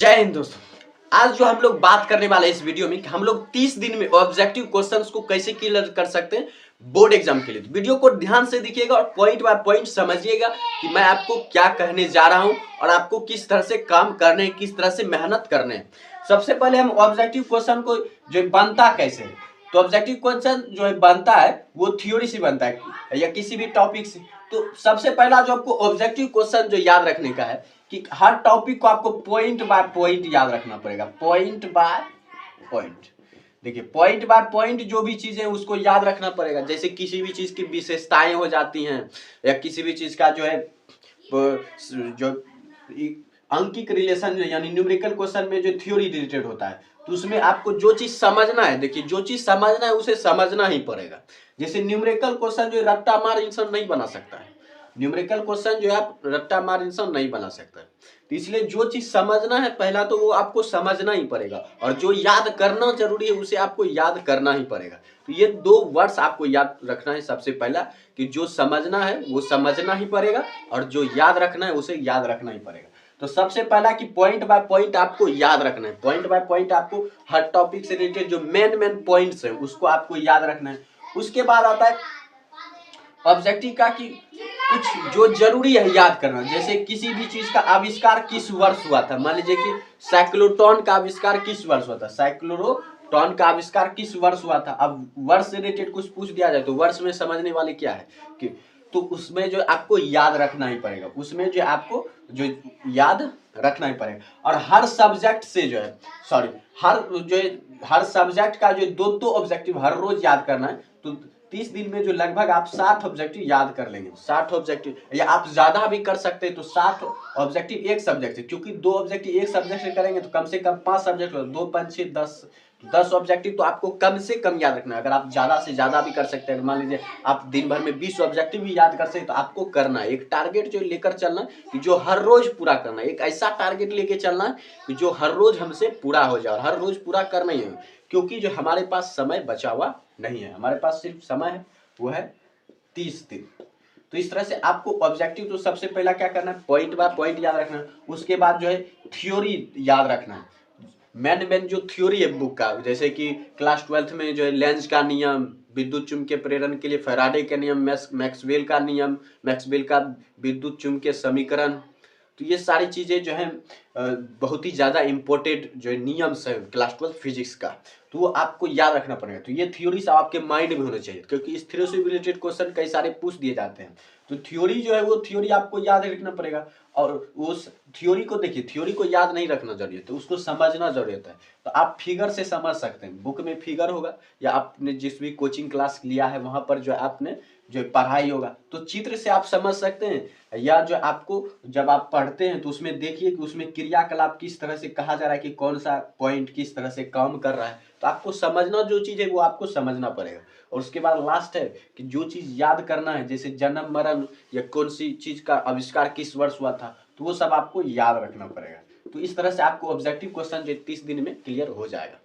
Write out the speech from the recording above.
जय हिंद दोस्तों। आज जो हम लोग बात करने वाले हैं इस वीडियो में कि हम लोग 30 दिन में ऑब्जेक्टिव क्वेश्चंस को कैसे क्लियर कर सकते हैं बोर्ड एग्जाम के लिए। तो वीडियो को ध्यान से देखिएगा और पॉइंट बाय पॉइंट समझिएगा कि मैं आपको क्या कहने जा रहा हूं और आपको किस तरह से काम करने हैं, किस तरह से मेहनत करने हैं। सबसे पहले हम ऑब्जेक्टिव क्वेश्चन को जो बनता कैसे है, तो ऑब्जेक्टिव क्वेश्चन जो है बनता है वो थ्योरी से बनता है या किसी भी टॉपिक से। तो सबसे पहला जो आपको ऑब्जेक्टिव क्वेश्चन जो याद रखने का है कि हर टॉपिक को आपको पॉइंट बाय पॉइंट याद रखना पड़ेगा। पॉइंट बाय पॉइंट, देखिए पॉइंट बाय पॉइंट जो भी चीजें उसको याद रखना पड़ेगा। जैसे किसी भी चीज की विशेषताएं हो जाती हैं या किसी भी चीज का जो है जो अंकिक रिलेशन यानी न्यूमेरिकल क्वेश्चन में जो थ्योरी रिलेटेड होता है, तो उसमें आपको जो चीज समझना है, देखिए जो चीज समझना है उसे समझना ही पड़ेगा। जैसे न्यूमेरिकल क्वेश्चन जो रट्टा मार इंसान नहीं बना सकता है, न्यूमेरिकल क्वेश्चन जो है आप रट्टा मार इंसान नहीं बना सकता है। तो इसलिए जो चीज समझना है पहला तो वो आपको समझना ही पड़ेगा और जो याद करना जरूरी है उसे आपको याद करना ही पड़ेगा। तो ये दो वर्ड्स आपको याद रखना है सबसे पहला कि जो समझना है वो समझना ही पड़ेगा और जो याद रखना है उसे याद रखना ही पड़ेगा। तो सबसे पहला कि पॉइंट बाय पॉइंट आपको याद रखना है। पॉइंट बाय पॉइंट आपको हर टॉपिक से रिलेटेड जो मेन पॉइंट्स है उसको आपको याद रखना है। उसके बाद आता है ऑब्जेक्टिव का कि कुछ जो जरूरी है याद करना। जैसे किसी भी चीज का आविष्कार किस वर्ष हुआ था, मान लीजिए कि साइक्लोट्रॉन का आविष्कार किस वर्ष हुआ था, साइक्लोट्रॉन का आविष्कार किस वर्ष हुआ था। अब वर्ष से रिलेटेड कुछ पूछ दिया जाए तो वर्ष में समझने वाले क्या है कि तो उसमें जो आपको याद रखना ही पड़ेगा, उसमें जो आपको जो याद रखना ही पड़ेगा। और हर सब्जेक्ट से जो है हर सब्जेक्ट का जो दो ऑब्जेक्टिव हर रोज याद करना है। तो 30 दिन में जो लगभग आप 60 ऑब्जेक्टिव याद कर लेंगे। 60 ऑब्जेक्टिव या आप ज्यादा भी कर सकते हैं, तो 60 ऑब्जेक्टिव एक सब्जेक्ट से, क्योंकि 2 ऑब्जेक्टिव एक सब्जेक्ट से करेंगे तो कम से कम 5 सब्जेक्ट, 2 5 6 10 ऑब्जेक्टिव तो आपको कम से कम याद रखना है। अगर आप ज्यादा से ज्यादा भी कर सकते हैं, मान लीजिए आप दिन भर में 20 ऑब्जेक्टिव भी याद कर सकते हैं, तो आपको करना है एक टारगेट जो लेकर चलना है कि जो हर रोज पूरा करना है। एक ऐसा टारगेट लेके चलना है कि जो हर रोज हमसे पूरा हो जाए और हर रोज पूरा करना ही है, क्योंकि जो हमारे पास समय बचा हुआ नहीं है, हमारे पास सिर्फ समय है वो है 30 दिन। तो इस तरह से आपको ऑब्जेक्टिव तो सबसे पहला क्या करना है, पॉइंट बाय पॉइंट याद रखना है। उसके बाद जो है थ्योरी याद रखना है। मेन जो थ्योरी है बुक का, जैसे कि क्लास 12th में जो है लेंज का नियम, विद्युत चुम्बकीय प्रेरण के लिए फैराडे का नियम, मैक्सवेल का नियम, मैक्सवेल का विद्युत चुम्बकीय समीकरण। तो ये सारी चीजें जो है बहुत ही ज्यादा इंपॉर्टेंट जो है नियम्स है क्लास 12 फिजिक्स का, तो वो आपको याद रखना पड़ेगा। तो ये थ्योरी सब आपके माइंड में होना चाहिए, क्योंकि इस थ्योरी से रिलेटेड क्वेश्चन कई सारे पूछ दिए जाते हैं। तो थ्योरी जो है वो थ्योरी आपको याद रखना पड़ेगा। और उस थ्योरी को देखिए, थ्योरी को याद नहीं रखना जरूरी है, तो उसको समझना जरूरी होता है। तो आप फिगर से समझ सकते हैं, बुक में फिगर होगा या आपने जिस भी कोचिंग क्लास लिया है वहां पर जो आपने जो पढ़ाई होगा तो चित्र से आप समझ सकते हैं। या जो आपको जब आप पढ़ते हैं तो उसमें देखिए कि उसमें क्रियाकलाप किस तरह से कहा जा रहा है कि कौन सा पॉइंट किस तरह से काम कर रहा है। तो आपको समझना जो चीज है वो आपको समझना पड़ेगा। और उसके बाद लास्ट है कि जो चीज याद करना है, जैसे जन्म मरण या कौन सी चीज का आविष्कार किस वर्ष हुआ था, तो वो सब आपको याद रखना पड़ेगा। तो इस तरह से आपको ऑब्जेक्टिव क्वेश्चन जो 30 दिन में क्लियर हो जाएगा।